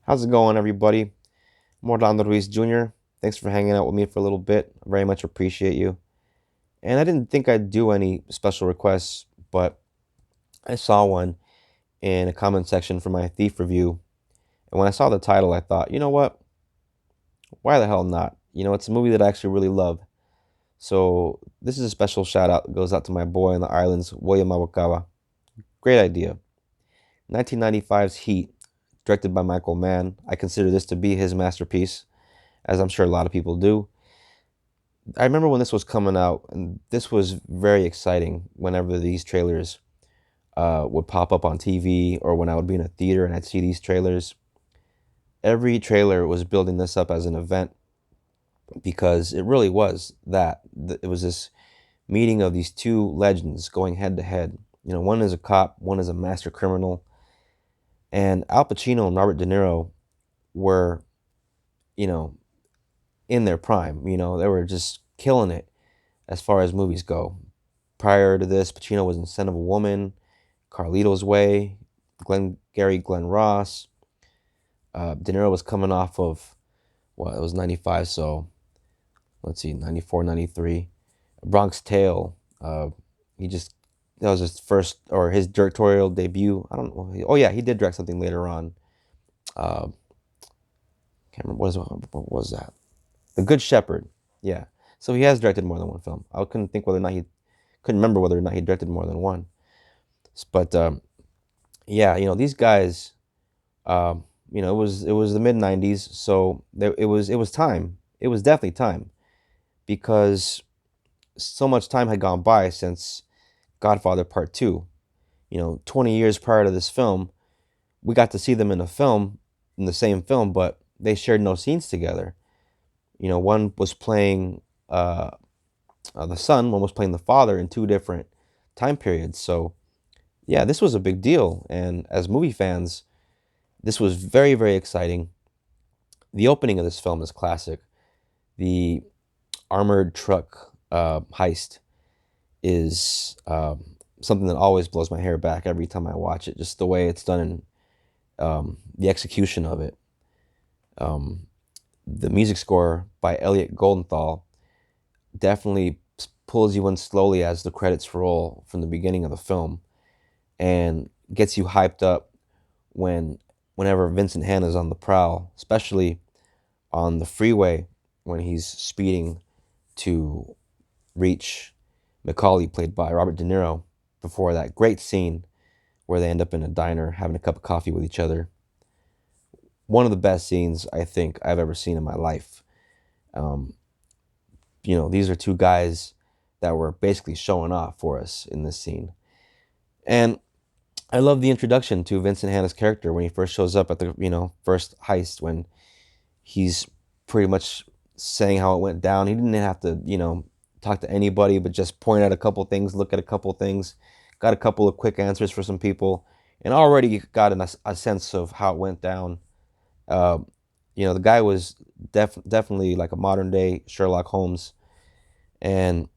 How's it going, everybody? I'm Orlando Ruiz Jr. Thanks for hanging out with me for a little bit. I very much appreciate you. And I didn't think I'd do any special requests, but I saw one in a comment section for my Thief review. And when I saw the title, I thought, you know what? Why the hell not? It's a movie that I actually really love. So this is a special shout out that goes out to my boy in the islands, William Awakawa. Great idea. 1995's Heat, directed by Michael Mann. I consider this to be his masterpiece, as I'm sure a lot of people do. I remember when this was coming out, and this was very exciting whenever these trailers would pop up on TV or when I would be in a theater and I'd see these trailers. Every trailer was building this up as an event because it really was that. It was this meeting of these two legends going head to head. One is a cop, one is a master criminal. And Al Pacino and Robert De Niro were, you know, in their prime. They were just killing it as far as movies go. Prior to this, Pacino was in Scent of a Woman, Carlito's Way, Glenn Ross. De Niro was coming off of, well, it was 95, so let's see, 94, 93. Bronx Tale. He just, that was his first, or his directorial debut. I don't know. Oh, yeah, he did direct something later on. Uh, can't remember, what was that? The Good Shepherd. Yeah. So he has directed more than one film. I couldn't remember whether or not he directed more than one. But yeah, these guys, it was the mid '90s, so it was time. It was definitely time because so much time had gone by since Godfather Part Two. 20 years prior to this film, we got to see them in the same film, but they shared no scenes together. One was playing the son, one was playing the father in two different time periods. So yeah, this was a big deal, and as movie fans, this was very, very exciting. The opening of this film is classic. The armored truck heist is something that always blows my hair back every time I watch it. Just the way it's done and the execution of it. Um, the music score by Elliot Goldenthal definitely pulls you in slowly as the credits roll from the beginning of the film and gets you hyped up whenever Vincent Hanna's on the prowl, especially on the freeway when he's speeding to reach Macaulay, played by Robert De Niro, before that great scene where they end up in a diner having a cup of coffee with each other. One of the best scenes I think I've ever seen in my life. Um, these are two guys that were basically showing off for us in this scene. And I love the introduction to Vincent Hanna's character when he first shows up at the, first heist, when he's pretty much saying how it went down. He didn't have to, talk to anybody, but just point out a couple things, look at a couple things, got a couple of quick answers for some people, and already got a sense of how it went down. Uh, the guy was definitely like a modern day Sherlock Holmes. And,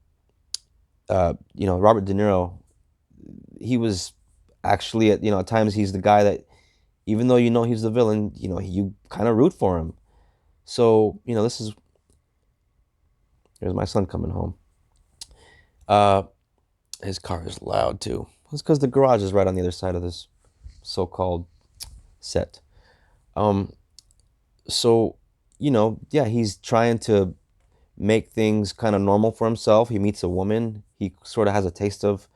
Robert De Niro, he was actually, at times he's the guy that, even though he's the villain, you kind of root for him. So, there's my son coming home. Uh, his car is loud too. It's because the garage is right on the other side of this so-called set. Um, so, yeah, he's trying to make things kind of normal for himself. He meets a woman. He sort of has a taste of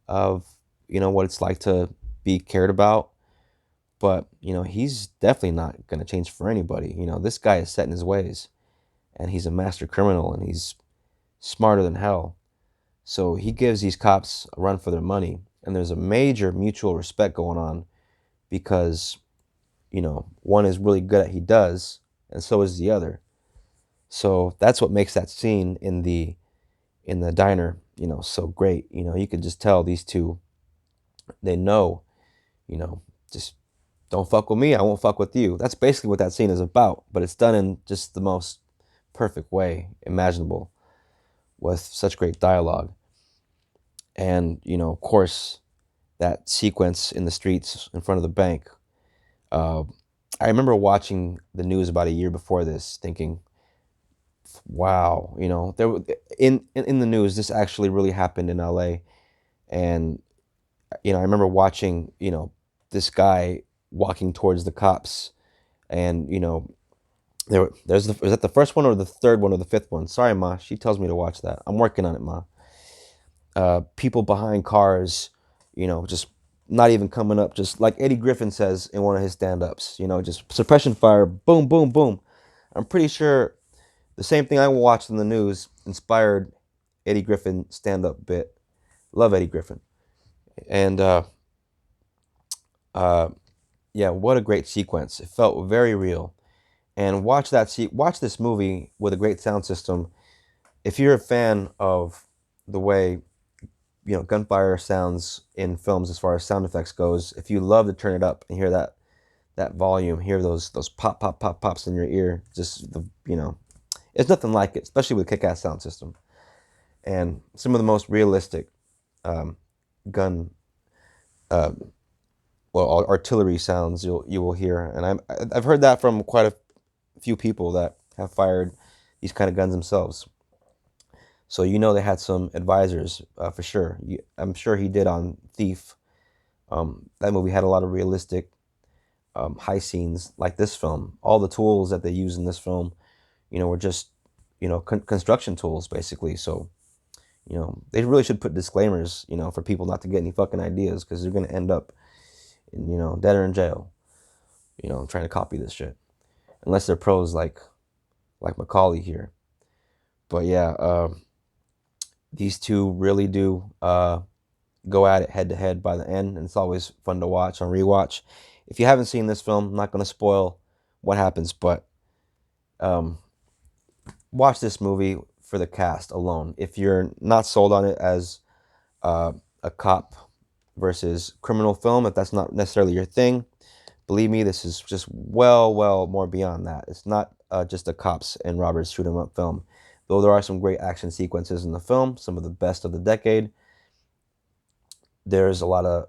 what it's like to be cared about. But he's definitely not going to change for anybody. This guy is set in his ways, and he's a master criminal, and he's smarter than hell. So he gives these cops a run for their money, and there's a major mutual respect going on because one is really good at he does, and so is the other. So that's what makes that scene in the diner, so great. You could just tell these two, they know, just don't fuck with me, I won't fuck with you. That's basically what that scene is about, but it's done in just the most perfect way imaginable with such great dialogue. And, of course, that sequence in the streets in front of the bank, uh, I remember watching the news about a year before this, thinking, "Wow, in the news, this actually really happened in L.A." And I remember watching, this guy walking towards the cops, and was that the first one or the third one or the fifth one? Sorry, Ma. She tells me to watch that. I'm working on it, Ma. People behind cars, just not even coming up, just like Eddie Griffin says in one of his stand-ups, just suppression fire, boom, boom, boom. I'm pretty sure the same thing I watched in the news inspired Eddie Griffin stand-up bit. Love Eddie Griffin. And uh, yeah, what a great sequence. It felt very real. And watch this movie with a great sound system. If you're a fan of the way gunfire sounds in films as far as sound effects goes, if you love to turn it up and hear that volume, hear those pop pop pop pops in your ear, just it's nothing like it, especially with a kick-ass sound system and some of the most realistic um, gun uh, artillery sounds you will hear. And I've heard that from quite a few people that have fired these kind of guns themselves. So they had some advisors for sure. I'm sure he did on Thief. That movie had a lot of realistic high scenes like this film. All the tools that they use in this film, were just construction tools basically. So they really should put disclaimers, for people not to get any fucking ideas because they're gonna end up in dead or in jail, trying to copy this shit unless they're pros like Macaulay here. But yeah, these two really do go at it head to head by the end, and it's always fun to watch on rewatch. If you haven't seen this film, I'm not going to spoil what happens, but um, watch this movie for the cast alone. If you're not sold on it as a cop versus criminal film, if that's not necessarily your thing, believe me, this is just well more beyond that. It's not just a cops and robbers shoot 'em up film. Though there are some great action sequences in the film, some of the best of the decade. There's a lot of,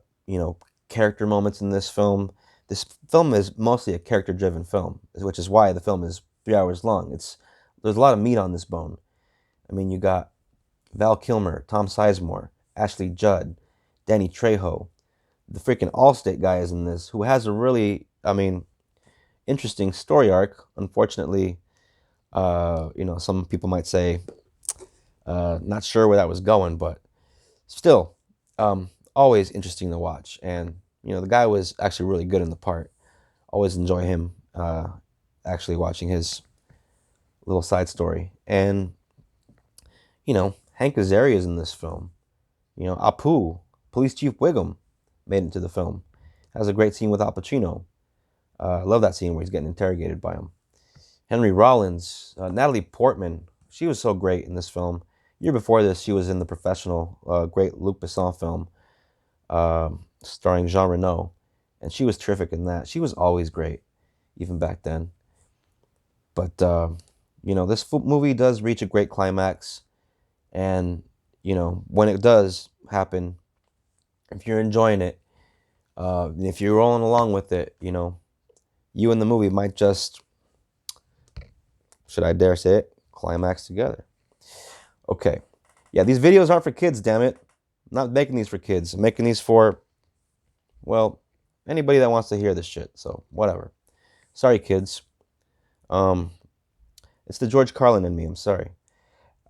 character moments in this film. This film is mostly a character-driven film, which is why the film is 3 hours long. There's a lot of meat on this bone. I mean, you got Val Kilmer, Tom Sizemore, Ashley Judd, Danny Trejo. The freaking Allstate guy is in this, who has a really, interesting story arc. Unfortunately, some people might say, not sure where that was going, but still, always interesting to watch. And the guy was actually really good in the part. Always enjoy him. Actually watching his little side story. And Hank Azaria is in this film. Apu, Police Chief Wiggum, made it into the film. Has a great scene with Al Pacino. I love that scene where he's getting interrogated by him. Henry Rollins, Natalie Portman. She was so great in this film. Year before this, she was in The Professional, great Luc Besson film, starring Jean Reno, and she was terrific in that. She was always great, even back then. But this movie does reach a great climax, and when it does happen, if you're enjoying it, if you're rolling along with it, you and the movie might just, should I dare say it, climax together. Okay. Yeah, these videos aren't for kids, damn it. I'm not making these for kids. I'm making these for, well, anybody that wants to hear this shit. So, whatever. Sorry, kids. Um, it's the George Carlin in me. I'm sorry.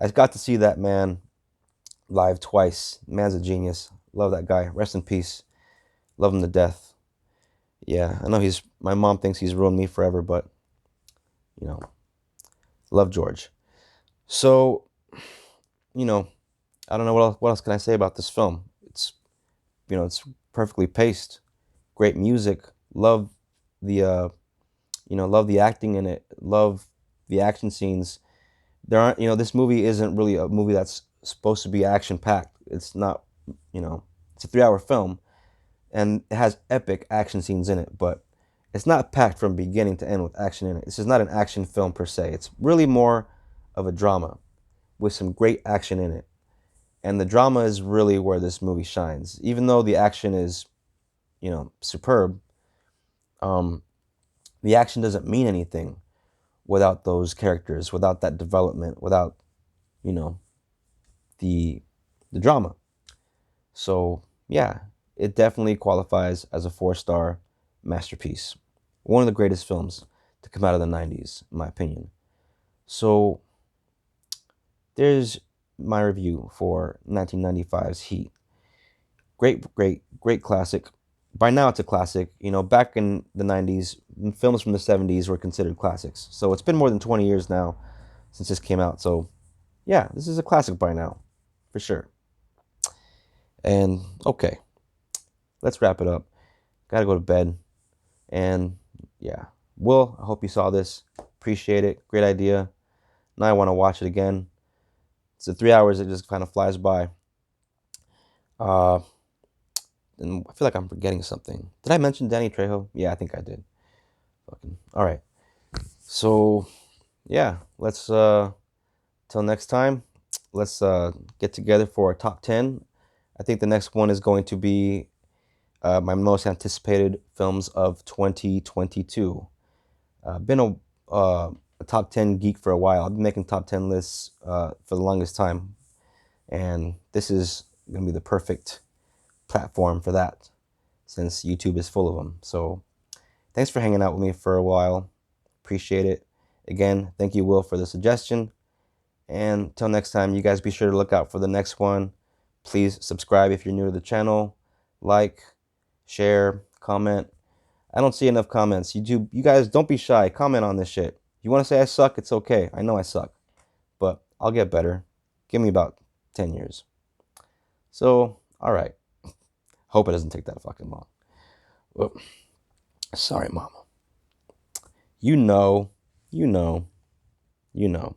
I got to see that man live twice. Man's a genius. Love that guy. Rest in peace. Love him to death. Yeah, I know my mom thinks he's ruined me forever, but, you know, love George. So, you know, I don't know what else can I say about this film. It's perfectly paced, great music. Love the love the acting in it. Love the action scenes. There aren't, this movie isn't really a movie that's supposed to be action packed. It's not, it's a 3 hour film and it has epic action scenes in it, but it's not packed from beginning to end with action in it. This is not an action film per se. It's really more of a drama with some great action in it. And the drama is really where this movie shines. Even though the action is, superb, um, The action doesn't mean anything without those characters, without that development, without, you know, the drama. So yeah, it definitely qualifies as a 4-star masterpiece. One of the greatest films to come out of the 90s, in my opinion. So there's my review for 1995's Heat. Great classic. By now it's a classic. You know, back in the 90s, films from the 70s were considered classics. So it's been more than 20 years now since this came out. So yeah, this is a classic by now, for sure. And okay, let's wrap it up. Gotta go to bed. And yeah, Will, I hope you saw this. Appreciate it. Great idea. Now I want to watch it again. It's the 3 hours that just kind of flies by. Uh, and I feel like I'm forgetting something. Did I mention Danny Trejo? Yeah, I think I did. Fucking all right. So yeah, let's till next time. Let's get together for a top 10. I think the next one is going to be my most anticipated films of 2022. Been a top 10 geek for a while. I've been making top 10 lists for the longest time, and this is going to be the perfect platform for that since YouTube is full of them. So thanks for hanging out with me for a while. Appreciate it. Again, thank you, Will, for the suggestion. And until next time, you guys be sure to look out for the next one. Please subscribe if you're new to the channel. Like, share, comment. I don't see enough comments. YouTube, you guys don't be shy. Comment on this shit. You want to say I suck? It's okay. I know I suck, but I'll get better. Give me about 10 years. So, all right. Hope it doesn't take that fucking long. Well, sorry, mama. You know, you know, you know.